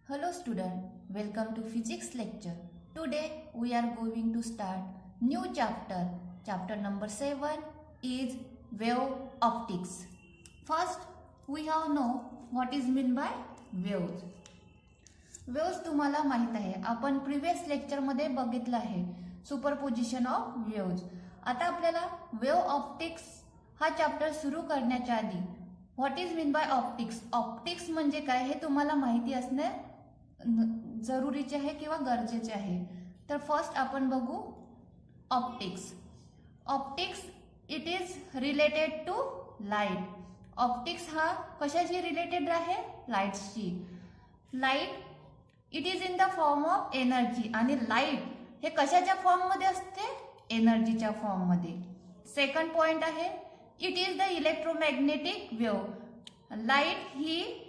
Hello student, welcome to physics lecture. Today we are going to start new chapter. Chapter number 7 is wave optics. First we have know what is mean by waves. Waves तुम्हाला माहित आहे, आपण previous lecture मध्ये बघितलं आहे superposition of waves. आता आपल्याला wave optics हा चॅप्टर सुरू करण्याच्या आधी what is mean bye optics, optics म्हणजे काय हे तुम्हाला माहिती असणे जरुरीचे आहे किंवा गरजेचे आहे. तर फर्स्ट आपण बघू optics. Optics it is related to light. Optics हा कशाशी रिलेटेड आहे? लाईटशी. Light it is in the form of energy आणि लाईट हे कशाच्या फॉर्म मध्ये असते? एनर्जीच्या फॉर्म मध्ये. सेकंड पॉइंट आहे it is the electromagnetic wave. Light ही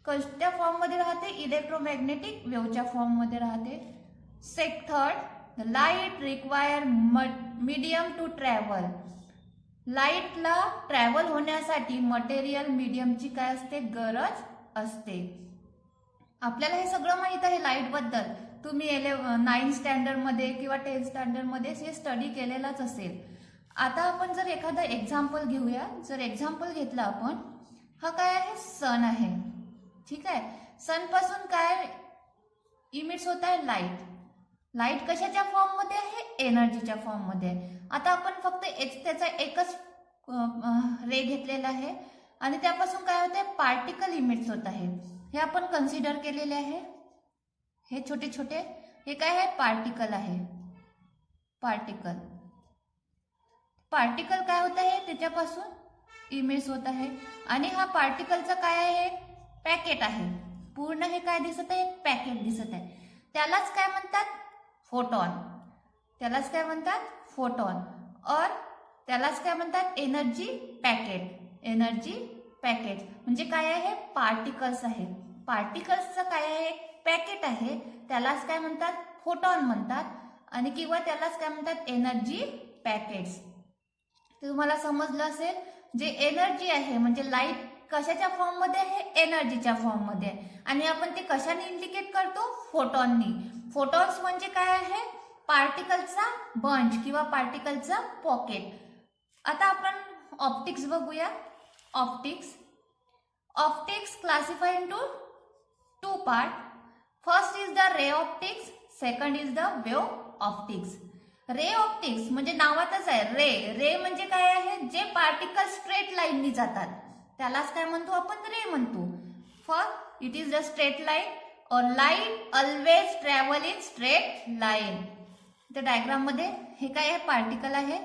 कोणत्या फॉर्म मध्ये राहते? इलेक्ट्रोमॅग्नेटिक वेव्हच्या फॉर्म मध्ये राहते. Third the light require medium to travel. लाईटला ट्रॅव्हल होण्यासाठी मटेरियल मीडियमची काय असते? गरज असते. आपल्याला हे सगळं माहित आहे लाईट बद्दल. तुम्ही 9th स्टँडर्ड मध्ये किंवा 10th स्टँडर्ड मध्ये हे स्टडी केलेलाच असेल. आता आपण जर एखादा एक्झाम्पल घेऊया. जर एक्झाम्पल घेतलं आपण, हा काय आहे? सन आहे. ठीक आहे. सन पासून काय इमिट्स होत आहे? लाईट. लाईट कशाच्या फॉर्म मध्ये आहे? एनर्जीच्या फॉर्म मध्ये आहे. आता आपण फक्त त्याचा एकच रे घेतलेला आहे आणि त्यापासून काय होते? पार्टिकल इमिट्स होत आहे. हे आपण कन्सिडर केलेले आहे. हे छोटे छोटे हे काय आहे? पार्टिकल आहे. पार्टिकल पार्टिकल काय होत आहे? त्याच्यापासून इमिट्स होत आहे. आणि हा पार्टिकलचा काय आहे? पॅकेट आहे. पूर्ण हे काय दिसत आहे? पॅकेट दिसत आहे. त्यालाच काय म्हणतात? फोटॉन. त्यालाच काय म्हणतात? फोटॉन. और त्यालाच काय म्हणतात? Energy packet. एनर्जी पॅकेट म्हणजे काय आहे? पार्टिकल्स आहे. पार्टिकल्सचं काय आहे? पॅकेट आहे. त्यालाच काय म्हणतात? फोटॉन म्हणतात. आणि किंवा त्यालाच काय म्हणतात? Energy packets. तुम्हाला समजलं असेल. जे एनर्जी आहे म्हणजे लाईट कशाच्या फॉर्म मध्ये आहे? एनर्जीच्या फॉर्म मध्ये. आणि आपण ते कशाने इंडिकेट करतो? फोटॉननी. फोटॉन्स म्हणजे काय आहे? पार्टिकलचा बंच किंवा पार्टिकलचा पॉकेट. आता आपण ऑप्टिक्स बघूया. Optics optics classify into two part. First is the ray optics, second is the wave optics. Ray optics म्हणजे नावातच आहे रे. रे म्हणजे काय आहे? जे पार्टिकल स्ट्रेट लाईननी जातात त्यालाच काय म्हणतो आपण? रे म्हणतो. First it is the straight line और light always travel in straight line. त्या डायग्राम मध्ये हे काय आहे? पार्टिकल आहे.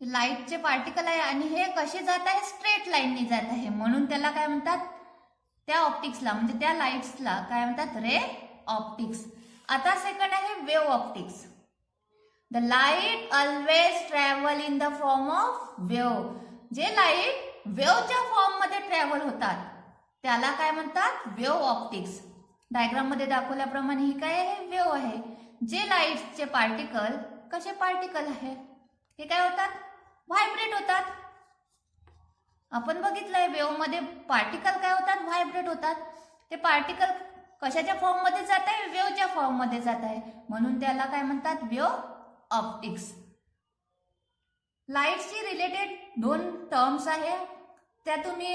लाईटचे पार्टिकल आहे आणि हे कसे जात आहे? स्ट्रेट लाईननी जात आहे. म्हणून त्याला काय म्हणतात? त्या ऑप्टिक्सला म्हणजे त्या लाईट्सला काय म्हणतात? Ray optics. आता सेकंड आहे wave optics. The light always travel in the form of wave. जे लाईट वेव्हच्या फॉर्म मध्ये ट्रॅव्हल होतात त्याला काय म्हणतात? Wave optics. डायग्राम मध्ये दाखवल्याप्रमाणे ही काय आहे? वेव्ह आहे. जे लाईटचे पार्टिकल कसे पार्टिकल आहे? हे काय होतात? व्हायब्रेट होतात. आपण बघितलंय वेव्ह मध्ये पार्टिकल काय होतात? व्हायब्रेट होतात. ते पार्टिकल कशाच्या फॉर्म मध्ये जात आहे? वेव्हच्या फॉर्म मध्ये जात आहे. म्हणून त्याला काय म्हणतात? Wave optics. लाईटशी रिलेटेड दोन टर्म्स आहे. त्या तुम्ही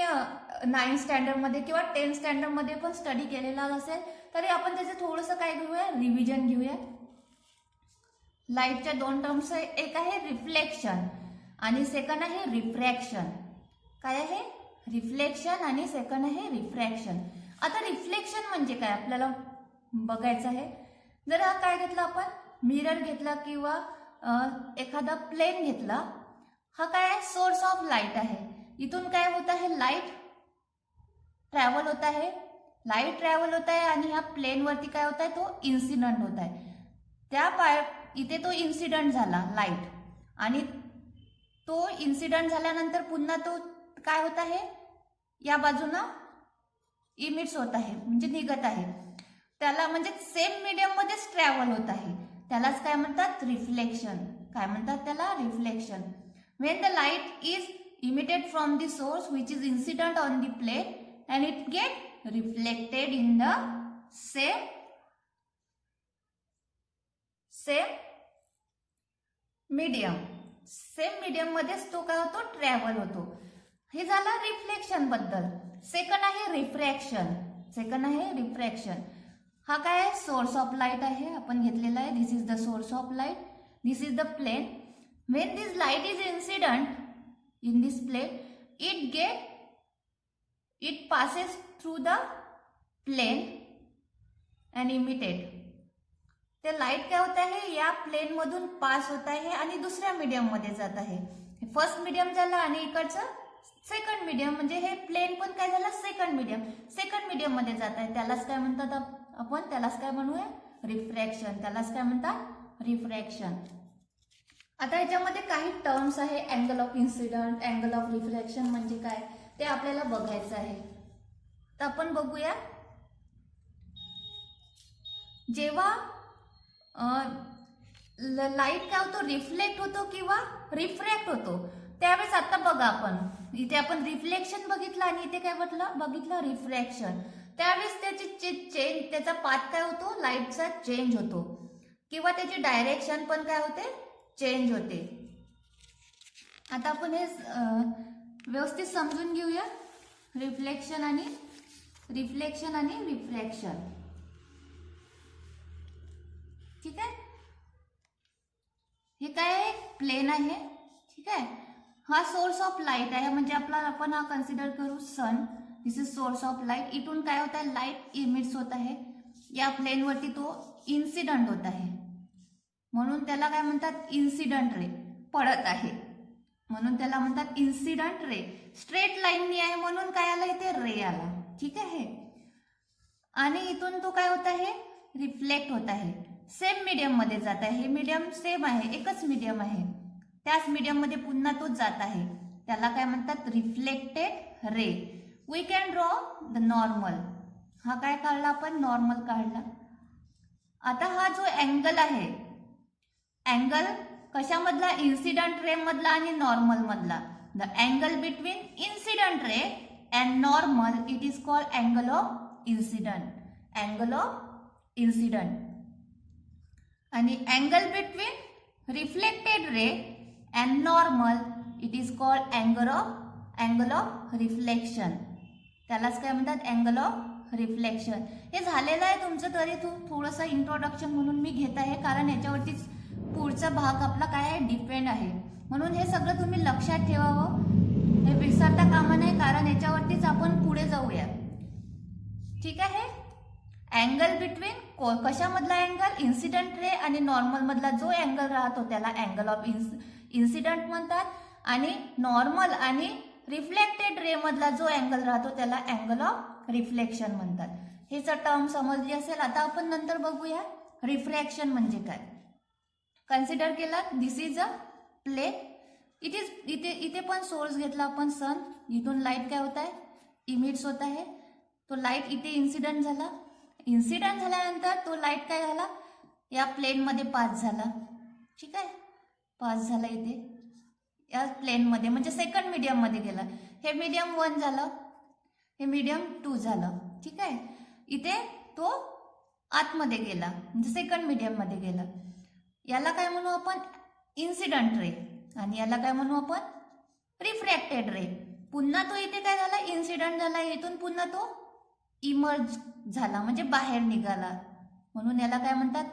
9th स्टँडर्ड मध्ये किंवा 10th स्टँडर्ड मध्ये पण स्टडी केलेला असेल. तरी आपण त्याचं थोडंसं काय घेऊया? रिव्हिजन घेऊया. लाईटच्या दोन टर्म्स आहे. एक आहे रिफ्लेक्शन आणि सेकंड आहे रिफ्रॅक्शन. काय आहे? रिफ्लेक्शन आणि सेकंड आहे रिफ्रॅक्शन. आता रिफ्लेक्शन म्हणजे काय आपल्याला बघायचं आहे. जर हा काय घेतला आपण? मिरर घेतला किंवा एखादा प्लेन घेतला. हा काय आहे? सोर्स ऑफ लाईट आहे. इथून काय होत आहे? लाईट ट्रॅव्हल होत आहे. लाईट ट्रॅव्हल होत आहे आणि ह्या प्लेन वरती काय होत आहे? तो इन्सिडंट होत आहे. इथे तो इन्सिडंट झाला लाईट आणि तो इन्सिडंट झाल्यानंतर पुन्हा तो काय होत आहे? या बाजूनं इमिट्स होत आहे म्हणजे निघत आहे. त्याला म्हणजे सेम मीडियम मध्येच ट्रॅव्हल होत आहे. त्यालाच काय म्हणतात? रिफ्लेक्शन. काय म्हणतात त्याला? Reflection. When the light is emitted from the source which is incident on the plane and it get reflected in the same medium. Same medium मध्येच तो काय होतो, ट्रॅव्हल होतो. हे झालं रिफ्लेक्शन बद्दल. सेकंड आहे रिफ्रॅक्शन. हा काय आहे, सोर्स ऑफ लाईट आहे, आपण घेतलेला आहे. This is the source of light, this is the plane. When this light is incident in this plane, it passes through the plane and emitted. ते लाईट काय होत आहे, या प्लेन मधून पास होत आहे आणि दुसऱ्या मीडियम मध्ये जात आहे. फर्स्ट मीडियम झालं आणि इकडचं सेकंड मीडियम, म्हणजे हे प्लेन पण काय झालं, सेकंड मीडियम मध्ये जात आहे. त्यालाच काय म्हणतात आपण, त्यालाच काय म्हणूया, रिफ्रॅक्शन. त्यालाच काय म्हणतात, रिफ्रॅक्शन. आता याच्यामध्ये काही टर्म्स आहे, angle of incident, angle of refraction म्हणजे काय ते आपल्याला बघायचं आहे. तर आपण बघूया. जेव्हा लाईट काय होतो, रिफ्लेक्ट होतो किंवा रिफ्रॅक्ट होतो, त्यावेळेस आता बघा आपण इथे आपण रिफ्लेक्शन बघितलं आणि इथे काय बघितलं रिफ्रॅक्शन. त्यावेळेस त्याची त्याचा पाथ काय होतो, लाईटचा चेंज होतो किंवा त्याची डायरेक्शन पण काय होते, चेंज होते. आता आपण हे व्यवस्थित समजून घेऊया. रिफ्लेक्शन आणि रिफ्रॅक्शन. ठीक आहे. हे काय आहे, प्लेन आहे. ठीक आहे. हा सोर्स ऑफ लाईट आहे, म्हणजे आपण हा कन्सिडर करू सन. दिस इज सोर्स ऑफ लाईट. इथून काय होत आहे, लाईट इमिट्स होत आहे. या प्लेनवरती तो इन्सिडंट होत आहे, म्हणून त्याला काय म्हणतात, इन्सिडंट रे. पडत आहे म्हणून त्याला म्हणतात इन्सिडंट रे. स्ट्रेट लाईननी आहे म्हणून काय आला, इथे रे आला. ठीक आहे. आणि इथून तो काय होत आहे, रिफ्लेक्ट होत आहे. सेम मीडियम मध्ये जात आहे. हे मीडियम सेम आहे, एकच मीडियम आहे. त्याच मीडियम मध्ये पुन्हा तो जात आहे. त्याला काय म्हणतात, reflected ray. We can draw the normal. हा काय काढला आपण, नॉर्मल काढला. आता हा जो अँगल आहे, अँगल कशामधला, इन्सिडंट रे मधला आणि नॉर्मल मधला. The angle between incident ray and normal, it is called angle of incident. Angle of incident. आणि angle between reflected ray and normal, it is called angle of reflection. त्यालाच काय म्हणतात, angle of reflection. हे झालेलं आहे तुमचं, तरी थोडंसं इंट्रोडक्शन म्हणून मी घेत आहे, कारण याच्यावरतीच पुढचा भाग आपला काय आहे, डिपेंड आहे. म्हणून हे सगळं तुम्ही लक्षात ठेवावं, हे विसरता कामा नाही, कारण याच्यावरतीच आपण पुढे जाऊया. ठीक आहे. अँगल बिटवीन कशामधला अँगल, इन्सिडंट रे आणि नॉर्मल मधला जो अँगल राहतो त्याला अँगल ऑफ इन्सिडंट म्हणतात. आणि नॉर्मल आणि रिफ्लेक्टेड रे मधला जो अँगल राहतो त्याला अँगल ऑफ रिफ्लेक्शन म्हणतात. हे जर टर्म समजली असेल. आता आपण नंतर बघूया रिफ्रॅक्शन म्हणजे काय. कन्सिडर केला, दिस इज अ प्लेन. इथे पण सोर्स घेतला आपण, सन. इथून लाईट काय होत आहे, इमिट्स होत आहे. तो लाईट इथे इन्सिडंट झाला. इन्सिडंट झाल्यानंतर तो लाईट काय झाला, या प्लेन मध्ये पास झाला. ठीक आहे. पास झाला इथे या प्लेन मध्ये, म्हणजे सेकंड मीडियम मध्ये गेला. हे मीडियम 1 झालं, हे मीडियम 2 झालं. ठीक आहे. इथे तो आतमध्ये गेला, म्हणजे सेकंड मीडियम मध्ये गेला. याला काय म्हणू आपण, इन्सिडंट रे. आणि याला काय म्हणू आपण, रिफ्रॅक्टेड रे. पुन्हा तो इथे काय झाला, इन्सिडंट झाला. इथून पुन्हा तो इमर्ज झाला, म्हणजे बाहेर निघाला. म्हणून याला काय म्हणतात,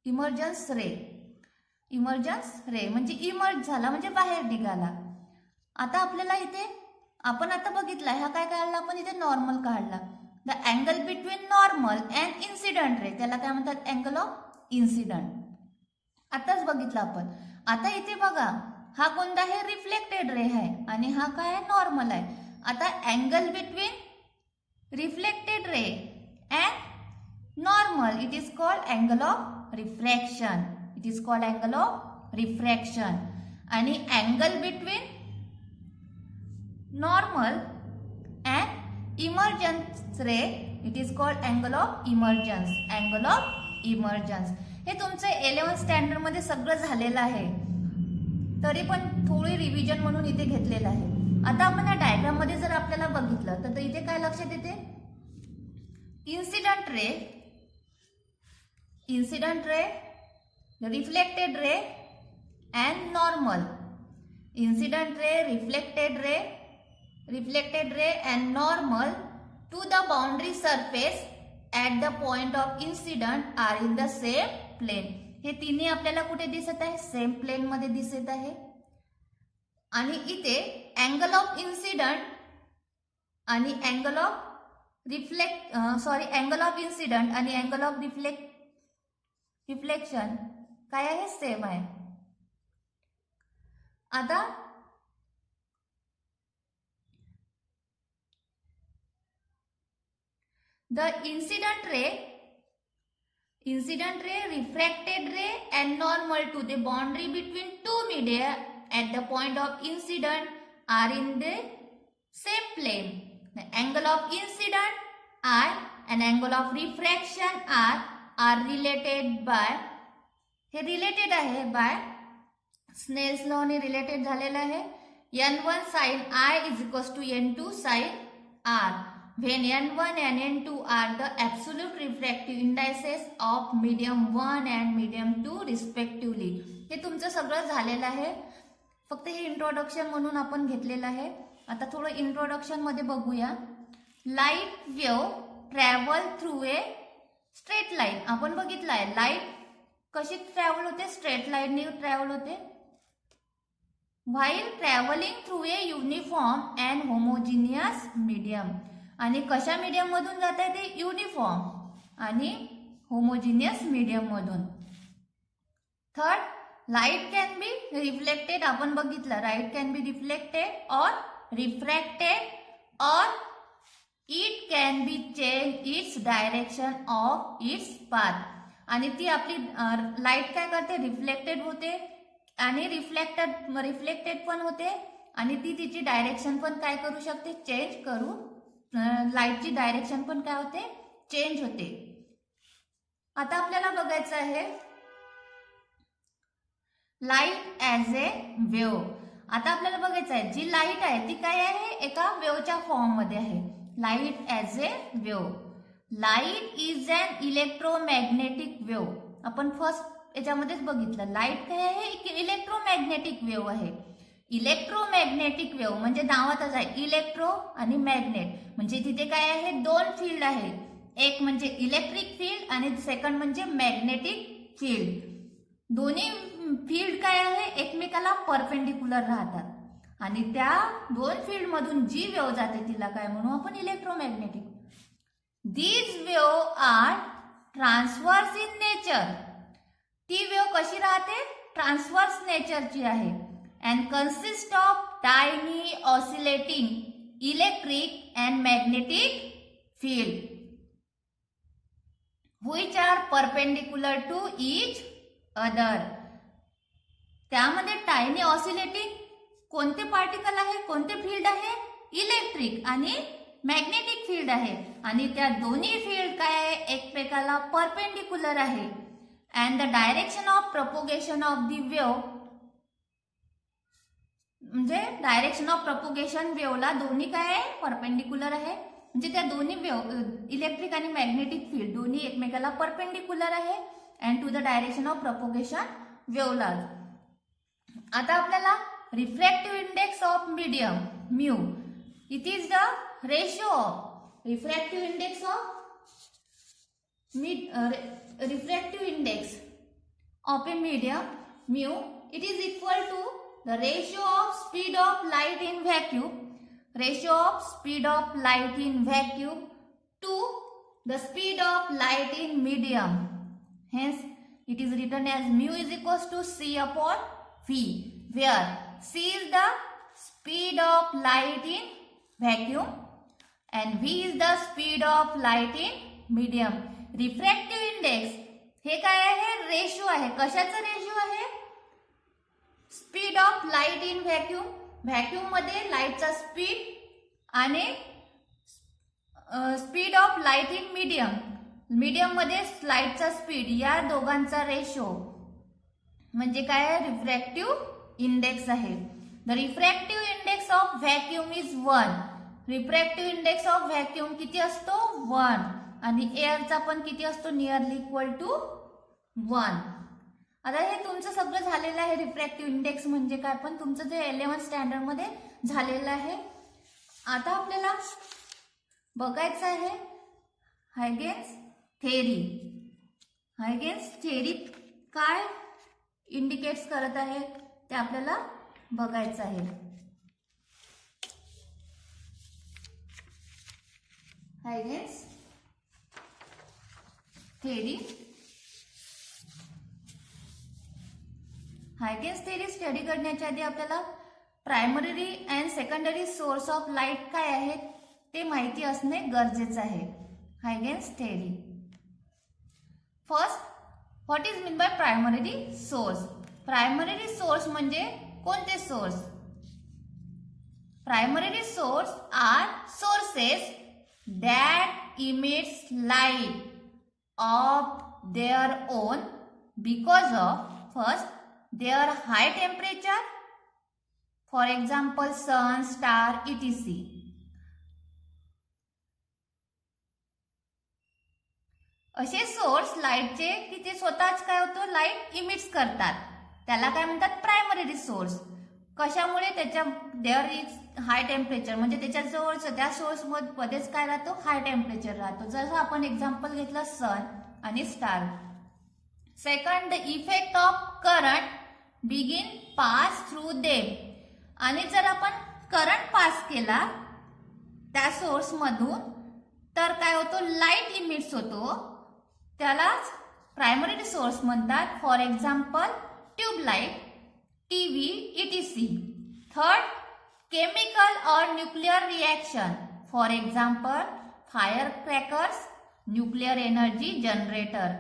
इमर्जन्स रे. म्हणजे इमर्ज झाला, म्हणजे बाहेर निघाला. आता आपल्याला इथे आपण आता बघितला, हा काय काढला आपण, इथे नॉर्मल काढला. The angle between normal and incident ray, त्याला काय म्हणतात, अँगल ऑफ इन्सिडंट. आताच बघितलं आपण. आता इथे बघा, हा कोणता आहे, रिफ्लेक्टेड रे आहे आणि हा काय आहे, नॉर्मल आहे. आता angle between reflected ray and normal, it is called angle of refraction. It is called angle of refraction. आणि angle between normal and emergence ray, it is called angle of emergence. Angle of emergence. हे तुमचं 11th standard मध्ये सगळं झालेलं आहे, तरी पण थोडी रिव्हिजन म्हणून इथे घेतलेलं आहे. आता आपण या डायग्राम मध्ये जर आपल्याला बघितलं तर इथे काय लक्षात येते, incident ray, reflected ray and normal. Incident ray, reflected ray and normal to the boundary surface at the point of incident are in the same plane. हे तिन्ही आपल्याला कुठे दिसत आहे, सेम प्लेन मध्ये दिसत आहे. आणि इथे अँगल ऑफ इन्सिडेंट आणि angle of angle of incident आणि अँगल ऑफ रिफ्लेक्शन काय आहे, सेम आहे. आता the incident ray, refracted ray and normal to the boundary between two media at the point of incident are in the same plane. The angle of incident I and angle of refraction are related by, हे related आहे by Snell's law ने related झालेला आहे. n1 sin I is equals to n2 sin R when n1 and n2 are the absolute refractive indices of medium 1 and medium 2 respectively. हे तुमचं सगळं झालेलं आहे, फक्त हे इंट्रोडक्शन म्हणून आपण घेतलेलं आहे. आता थोडं इंट्रोडक्शन मध्ये बघूया. Light wave travel through a straight line. आपण बघितलं आहे लाईट कशी ट्रॅव्हल होते, स्ट्रेट लाईनने ट्रॅव्हल होते. while traveling through a uniform and homogeneous medium. आणि कशा मीडियम मधून जात आहे ते, युनिफॉर्म आणि होमोजिनियस मीडियम मधून. Third, light can be reflected. आपण बघितलं लाईट कॅन बी रिफ्लेक्टेड और रिफ्रॅक्टेड और it can be change its direction of its path. आणि ती आपली लाईट काय करते, रिफ्लेक्टेड होते आणि रिफ्लेक्टेड पण होते आणि ती तिची डायरेक्शन पण काय करू शकते, चेंज करू. लाईटची डायरेक्शन पण काय होते, चेंज होते. आता आपल्याला बघायचं आहे लाईट ऍज ए वेव्ह. आता आपल्याला बघायचं आहे जी लाईट आहे ती काय आहे, एका वेव्हच्या फॉर्म मध्ये आहे. Light as a wave. Light is an electromagnetic wave. आपण फर्स्ट याच्यामध्येच बघितलं लाईट काय आहे, इलेक्ट्रोमॅग्नेटिक वेव्ह आहे. इलेक्ट्रोमॅग्नेटिक वेव्ह म्हणजे नावातच आहे इलेक्ट्रो आणि मॅग्नेट, म्हणजे तिथे काय आहे, दोन फील्ड आहे. एक म्हणजे इलेक्ट्रिक फील्ड आणि सेकंड म्हणजे मॅग्नेटिक फील्ड. दोन्ही फील्ड काय आहे, एकमेकाला परपेंडिक्युलर राहतात आणि त्या दोन फील्ड मधून जी वेव्ह जाते तिला काय म्हणू आपण, electromagnetic. These wave are transverse in nature. ती वेव्ह कशी राहते, ट्रान्सव्हर्स नेचरची आहे. And consist of tiny oscillating electric and magnetic field which are perpendicular to each other. त्यामध्ये टायनी ऑसिलेटिंग कोणते पार्टिकल आहे, कोणते फील्ड आहे, इलेक्ट्रिक आणि मॅग्नेटिक फील्ड आहे. आणि त्या दोन्ही फील्ड काय आहे, एकमेकाला परपेंडिक्युलर आहे. And the direction of propagation of the wave, म्हणजे डायरेक्शन ऑफ प्रपोगेशन वेव्हला दोन्ही काय आहे, परपेंडिक्युलर आहे. म्हणजे त्या दोन्ही वेव्ह इलेक्ट्रिक आणि मॅग्नेटिक फील्ड दोन्ही एकमेकाला परपेंडिक्युलर आहे and to the direction of propagation वेव्हला. आता आपल्याला refractive index of medium mu, it is the ratio of refractive index of refractive index of a medium mu, it is equal to the ratio of speed of light in vacuum, ratio of speed of light in vacuum to the speed of light in medium. Hence it is written as mu is equals to c upon v, where c is the speed of light in vacuum and v is the speed of light in medium. Refractive index हे काय आहे, ratio आहे. कशाचा ratio आहे, speed of light in vacuum. Vacuum मध्ये लाईटचा speed आणि speed of light in medium, medium मध्ये लाईटचा स्पीड, या दोघांचा रेशो म्हणजे काय आहे, रिफ्रॅक्टिव्ह इंडेक्स आहे. The refractive index of vacuum is 1. Refractive index of vacuum किती असतो 1 आणि एअरचा पण किती असतो नियरली इक्वल टू 1. आता हे तुमचं सगळं झालेलं आहे. रिफ्रॅक्टिव्ह इंडेक्स म्हणजे काय पण तुमचं जे 11th स्टँडर्ड मध्ये झालेलं आहे. आता आपल्याला बघायचं आहे हायगेन्स थेअरी. हायगेन्स थेअरी काय इंडिकेट्स करत आहे ते आपल्याला बघायचं आहे. Huygens theory. Huygens theory study करण्याच्या आधी आपल्याला primary and secondary source of light काय आहेत ते माहिती असणे गरजेचं आहे. Huygens theory. First, what is mean by primary source. Primary source म्हणजे कोणते source. Primary source are sources that emits light of their own because of first their high temperature, for example sun, star, etc. असे source लाईटचे की ते स्वतःच काय होतो light emits करतात त्याला काय म्हणतात प्रायमरी सोर्स. कशामुळे त्याच्या देअर इज हाय टेम्परेचर म्हणजे त्याच्या जवळच त्या सोर्स मध्येच काय राहतो हाय टेम्परेचर राहतो. जसं आपण एक्झाम्पल घेतलं सन आणि star. Second, the effect of current begin pass through them. आणि जर आपण करंट पास केला त्या सोर्स मधून तर काय होतो लाईट इमिट्स होतो त्यालाच प्रायमरी सोर्स म्हणतात. For example tubelight, TV, etc. Third, chemical और nuclear reaction. For example fire crackers, nuclear energy generator.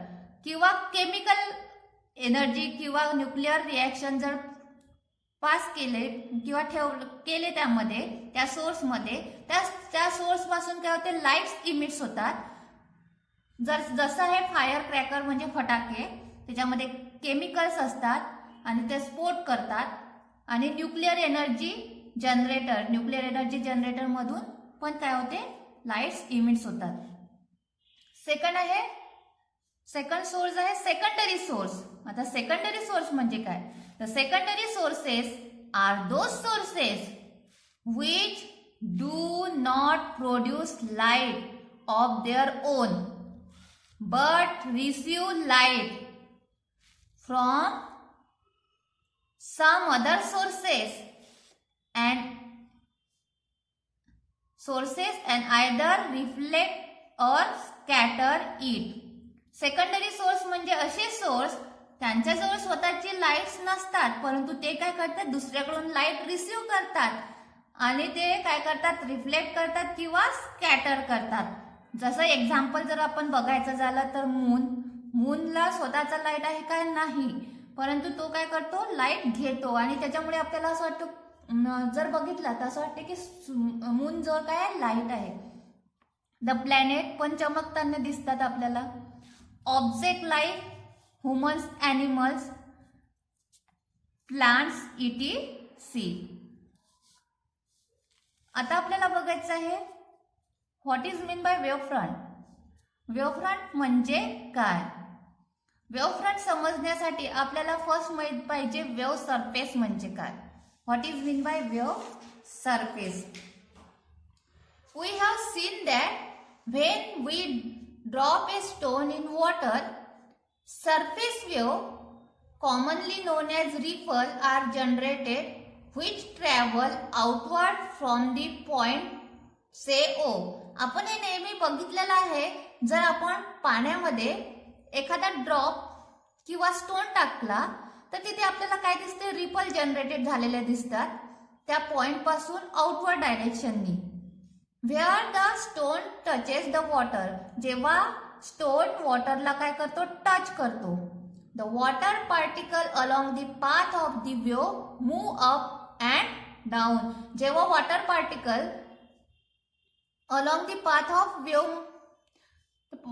किंवा केमिकल एनर्जी किंवा न्यूक्लियर रिएक्शन जर पास केले किंवा केले त्यामध्ये त्या सोर्स मध्ये त्या सोर्स पासून काय होते लाईट्स इमिट्स होतात. जसं आहे फायर क्रॅकर म्हणजे फटाके त्याच्यामध्ये केमिकल्स असतात आणि ते स्फोट करतात. आणि न्यूक्लियर एनर्जी जनरेटर मधून पण काय होते लाईट्स इमिट्स होतात. सेकंड सोर्स आहे सेकंडरी सोर्स. आता सेकंडरी सोर्स म्हणजे काय. The secondary sources are those sources which do not produce light of their own but receive light from some other sources and either reflect or scatter it. Secondary source म्हणजे असे source त्यांच्याजवळ स्वतःची lights नसतात परंतु ते काय करतात दुसऱ्याकडून लाईट रिसीव्ह करतात आणि ते काय करतात रिफ्लेक्ट करतात किंवा स्कॅटर करतात. जसं एक्झाम्पल जर आपण बघायचं झालं तर मूनला स्वतःचा लाईट आहे काय नाही परंतु तो काय करतो लाईट घेतो आणि त्याच्यामुळे आपल्याला असं वाटतं जर बघितलं तर असं वाटतं की मून जवळ काय लाईट आहे. द प्लॅनेट पण चमकताना दिसतात आपल्याला. Object like humans, animals, plants, etc. आता आपल्याला बघायचं आहे what is mean by wave front. Wave front म्हणजे काय. वेव्ह फ्रंट समजण्यासाठी आपल्याला फर्स्ट माहित पाहिजे वेव्ह सरफेस म्हणजे काय. What is mean by wave surface. We have seen that when we drop a stone in water surface wave commonly known as ripple are generated which travel outward from the point say O. आपण हे नेहमी बघितलेलं आहे जर आपण पाण्यामध्ये एखादा drop किंवा स्टोन टाकला तर तिथे आपल्याला काय दिसते रिपल जनरेटेड झालेले दिसतात त्या पॉइंट पासून आउटवर्ड डायरेक्शननी. Where the stone touches the water. जेव्हा स्टोन वॉटरला काय करतो टच करतो. The water particle along the path of the wave move up and down. जेव्हा water particle along the path of wave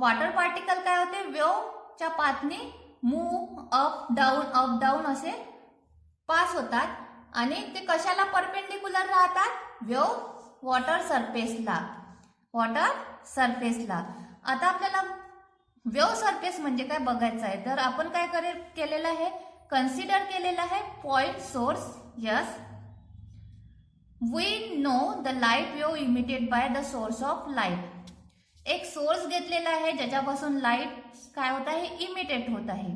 water particle काय होते वेव्हच्या पाथने मूव्ह अप डाऊन असे पास होतात आणि ते कशाला परपेंडिक्युलर राहतात? वेव्ह वॉटर सरफेसला. वॉटर सरफेसला. आता आपल्याला वेव्ह सरफेस म्हणजे काय बघायचं आहे. तर आपण काय केलेलं आहे, कन्सिडर केलेलं आहे point source. Yes, we know the light wave emitted by the source of light. एक सोर्स घेतलेला आहे ज्याच्यापासून लाईट काय होत आहे, इमिटेट होत आहे.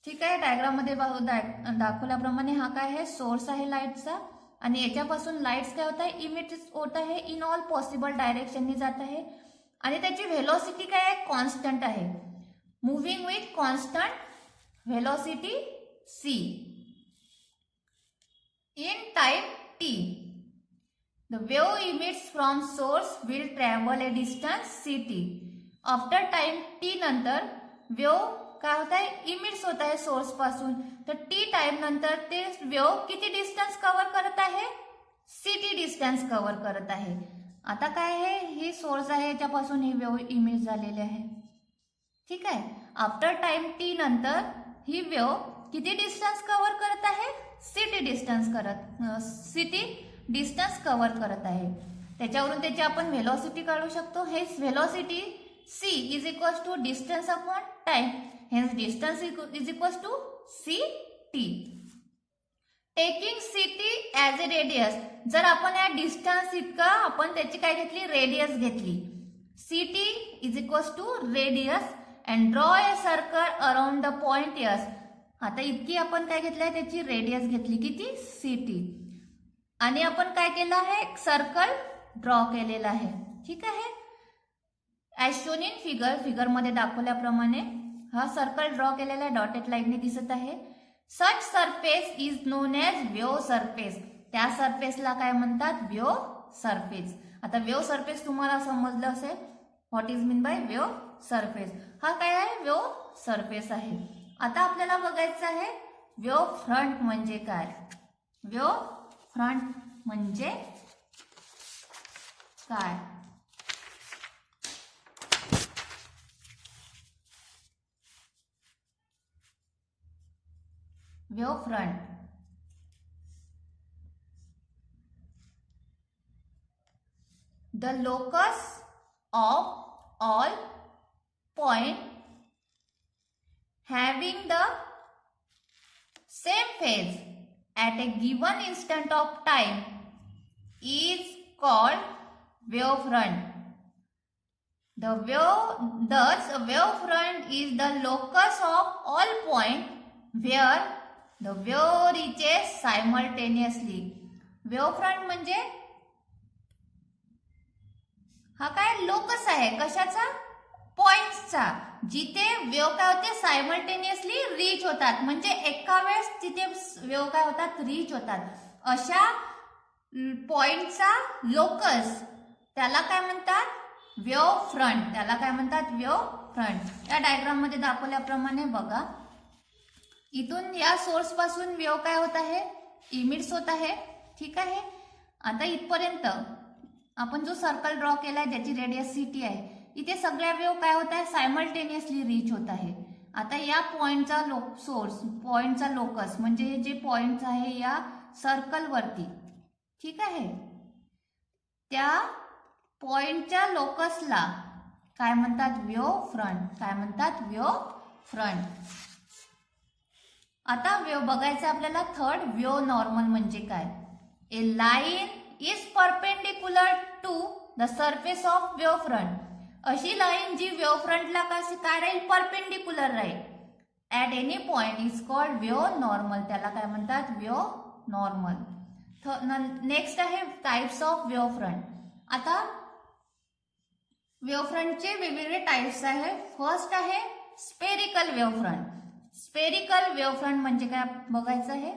ठीक आहे, डायग्राम मध्ये दाखवल्याप्रमाणे हा काय आहे, सोर्स आहे लाईटचा आणि याच्यापासून लाईट्स काय होत आहे, इमिटेट होत आहे, इन ऑल पॉसिबल डायरेक्शननी जात आहे आणि त्याची व्हेलॉसिटी काय आहे, कॉन्स्टंट आहे, moving with constant velocity c in time t. The wave emits from source will travel a distance ct. After time t नंतर वेव्ह काय होत आहे, इमिट्स होत आहे सोर्स पासून. तर टी टाइम नंतर ते वेव्ह किती डिस्टन्स कव्हर करत आहे, ct डिस्टन्स कव्हर करत आहे. आता काय आहे, ही सोर्स आहे याच्यापासून ही वेव्ह इमिट झालेली आहे. ठीक आहे, आफ्टर टाइम टी नंतर ही वेव्ह किती डिस्टन्स कव्हर करत आहे, ct डिस्टन्स कव्हर करत आहे. त्याच्यावरून त्याची आपण व्हेलॉसिटी काढू शकतो. हेच velocity c is equals to distance upon time. Hence distance is equals to ct. Taking ct as a radius. जर आपण या डिस्टन्स इतका आपण त्याची काय घेतली, रेडियस घेतली. ct is equals to radius and draw a circle around the point s. आता इतकी आपण काय घेतलंय, त्याची रेडियस घेतली किती, ct, आणि आपण काय केलं आहे, सर्कल ड्रॉ केलेला आहे. ठीक आहे, ॲज शोन इन फिगर मध्ये दाखवल्याप्रमाणे हा सर्कल ड्रॉ केलेला आहे, डॉटेड लाईनने दिसत आहे. Such surface is known as wave surface. त्या सरफेसला काय म्हणतात, वेव्ह सरफेस. आता वेव्ह सरफेस तुम्हाला समजलं असेल, what is mean by wave surface. हा काय आहे, वेव्ह सरफेस आहे. आता आपल्याला बघायचं आहे वेव्ह फ्रंट म्हणजे काय. वेव्ह फ्रंट म्हणजे काय, wave front. The locus of all point having the same phase at a given instant of time is called wavefront. Thus, a wavefront is the locus of all point where the wave reaches simultaneously. wavefront म्हणजे हा काय locus आहे, कशाचा, पॉइंट्सचा, जिथे wave काय होते, simultaneously reach होतात. म्हणजे एका वेळेस तिथे वेव्ह काय होतात, रीच होतात. अशा पॉइंटचा लोकस त्याला काय म्हणतात, वेव्ह फ्रंट. त्याला काय म्हणतात, वेव्ह फ्रंट. या डायग्राम मध्ये दाखवल्याप्रमाणे बघा, इथून या सोर्स पासून वेव्ह काय होत आहे, इमिट्स होत आहे. ठीक आहे, आता इथपर्यंत आपण जो सर्कल ड्रॉ केलाय ज्याची रेडियस ct आहे, इथे सगळ्या वेव्ह काय होत आहे, सायमल्टेनियसली रीच होत आहे. आता या पॉइंटचा सोर्स, पॉइंटचा लोकस म्हणजे जे पॉइंट आहे या सर्कल वरती, ठीक आहे, त्या पॉइंटच्या लोकसला काय म्हणतात, वेव्ह फ्रंट. काय म्हणतात, वेव्ह फ्रंट. आता वेव्ह बघायचं आपल्याला. थर्ड, वेव्ह नॉर्मल म्हणजे काय. A line is perpendicular to the surface of wave front. अशी लाईन जी वेव्ह फ्रंटला कशी काय राहील, परपेंडिक्युलर राहील at any point is called wave normal. त्याला काय म्हणतात, वेव्ह नॉर्मल. नेक्स्ट आहे टाइप्स ऑफ वेव्ह फ्रंट. आता वेव्ह फ्रंटचे वेगवेगळे टाइप्स आहे. फर्स्ट आहे spherical wave front. Spherical wave front म्हणजे काय बघायचं आहे.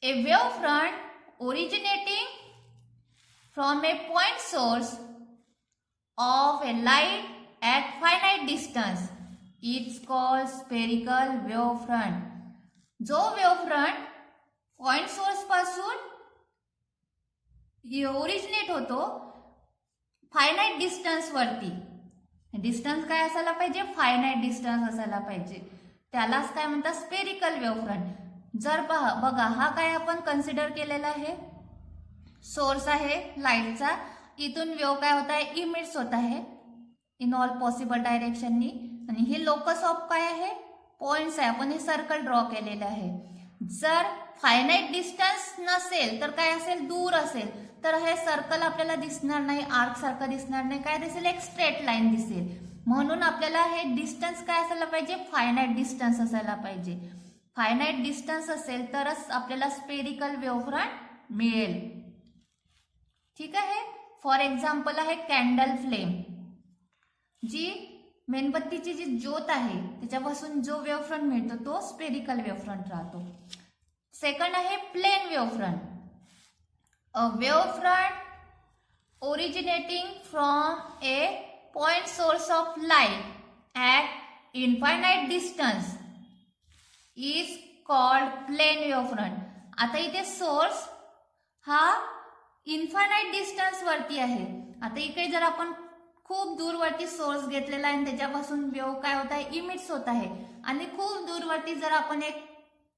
A wave front originating from a point source of a light at finite distance, it's called spherical wavefront. जो wavefront point source पासून ओरिजिनेट होतो फायनाइट डिस्टन्स वरती. Distance काय असायला पाहिजे, फायनाइट डिस्टन्स असायला पाहिजे. त्यालाच काय म्हणतात, स्पेरिकल वेव्हफ्रंट. जर बघा हा काय आपण कन्सिडर केलेला आहे, सोर्स आहे लाईटचा, इथून वेव काय होत आहे, इमिट्स होत आहे इन ऑल पॉसिबल डायरेक्शननी, आणि हे लोकस ऑफ काय आहे, पॉइंट्स आहे, आपण हे सर्कल ड्रॉ केलेलं आहे. जर फायनाईट डिस्टन्स नसेल तर काय असेल, दूर असेल, तर हे सर्कल आपल्याला दिसणार नाही, आर्क सारखं दिसणार नाही, काय दिसेल, एक स्ट्रेट लाईन दिसेल. म्हणून आपल्याला हे डिस्टन्स काय असायला पाहिजे, फायनाईट डिस्टन्स असायला पाहिजे. फायनाईट डिस्टन्स असेल तरच आपल्याला स्पेरिकल वेव्हफ्रंट मिळेल. ठीक आहे. फॉर एक्झाम्पल आहे कॅन्डल फ्लेम, जी मेणबत्तीची जी ज्योत आहे त्याच्यापासून जो वेव्हफ्रंट मिळतो तो स्पेरिकल वेव्हफ्रंट राहतो. सेकंड आहे plane wavefront. A wavefront originating from a point source of light at infinite distance is called plane wavefront. आता इथे सोर्स हा इन्फायनाईट डिस्टन्स वरती आहे. आता इकडे जर आपण खूप दूरवरती सोर्स घेतलेला आहे आणि त्याच्यापासून वेव्ह काय होत आहे, इमिट्स होत आहे, आणि खूप दूरवरती जर आपण एक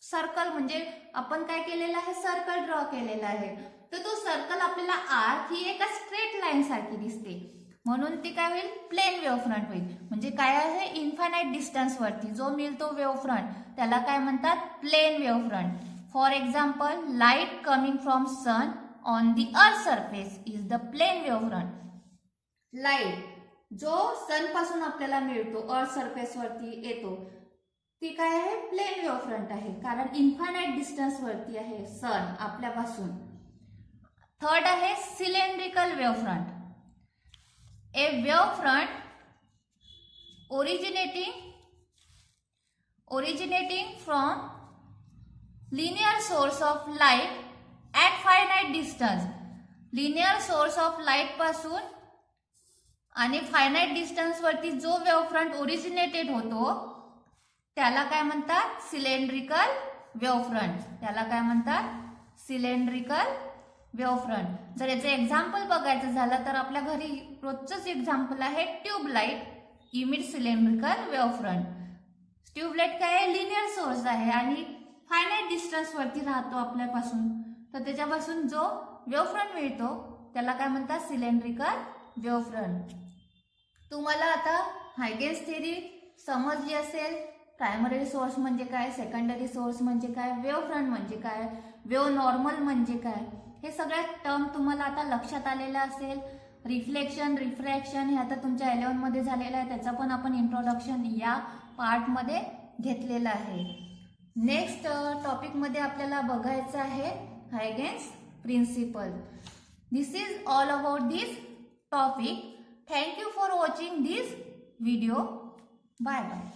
सर्कल म्हणजे आपण काय केलेलं आहे, सर्कल ड्रॉ केलेला आहे, तर तो सर्कल आपल्याला आर्क ही एका स्ट्रेट लाईन सारखी दिसते, म्हणून ती काय होईल, प्लेन वेव्हफ्रंट होईल. म्हणजे काय आहे, इन्फायनाईट डिस्टन्स वरती जो मिळतो वेव्हफ्रंट त्याला काय म्हणतात, plane wavefront. For example light coming from sun on the earth surface is the plane wavefront. Light जो सन पासून आपल्याला मिळतो, अर्थ सरफेस वरती येतो, ती काय आहे, प्लेन वेव्हफ्रंट आहे, कारण इन्फायनाईट डिस्टन्स वरती आहे सन आपल्यापासून. थर्ड आहे cylindrical wavefront. A wavefront originating from linear source of light at finite distance. Linear source of light पासून आणि फायनाईट डिस्टन्स वरती जो वेव्हफ्रंट ओरिजिनेटेड होतो त्याला काय म्हणतात, सिलेंड्रिकल वेव्हफ्रंट. त्याला काय म्हणतात, सिलेंड्रिकल वेव्हफ्रंट. जर याचं एक्झाम्पल बघायचं झालं तर आपल्या घरी रोजचंच एक्झाम्पल आहे ट्यूबलाईट, इमिट सिलेंड्रिकल वेव्हफ्रंट. ट्यूबलाईट काय आहे, लिनियर सोर्स आहे आणि फायनाईट डिस्टन्स वरती राहतो आपल्यापासून, तर त्याच्यापासून जो वेव्हफ्रंट मिळतो त्याला काय म्हणतात, सिलेंड्रिकल वेव्हफ्रंट. तुम्हाला आता हायगेन्स थेरी समजली असेल. प्रायमरी सोर्स म्हणजे काय, सेकंडरी सोर्स म्हणजे काय, वेव्हफ्रंट म्हणजे काय, वेव्ह नॉर्मल म्हणजे काय, हे सगळ्या टर्म तुम्हाला आता लक्षात आलेलं असेल. रिफ्लेक्शन, रिफ्रॅक्शन हे आता तुमच्या 11 मध्ये झालेलं आहे, त्याचं पण आपण इंट्रोडक्शन या पार्टमध्ये घेतलेलं आहे. नेक्स्ट टॉपिकमध्ये आपल्याला बघायचं आहे Huygens principle. This is all about this topic. Thank you for watching this video. Bye bye.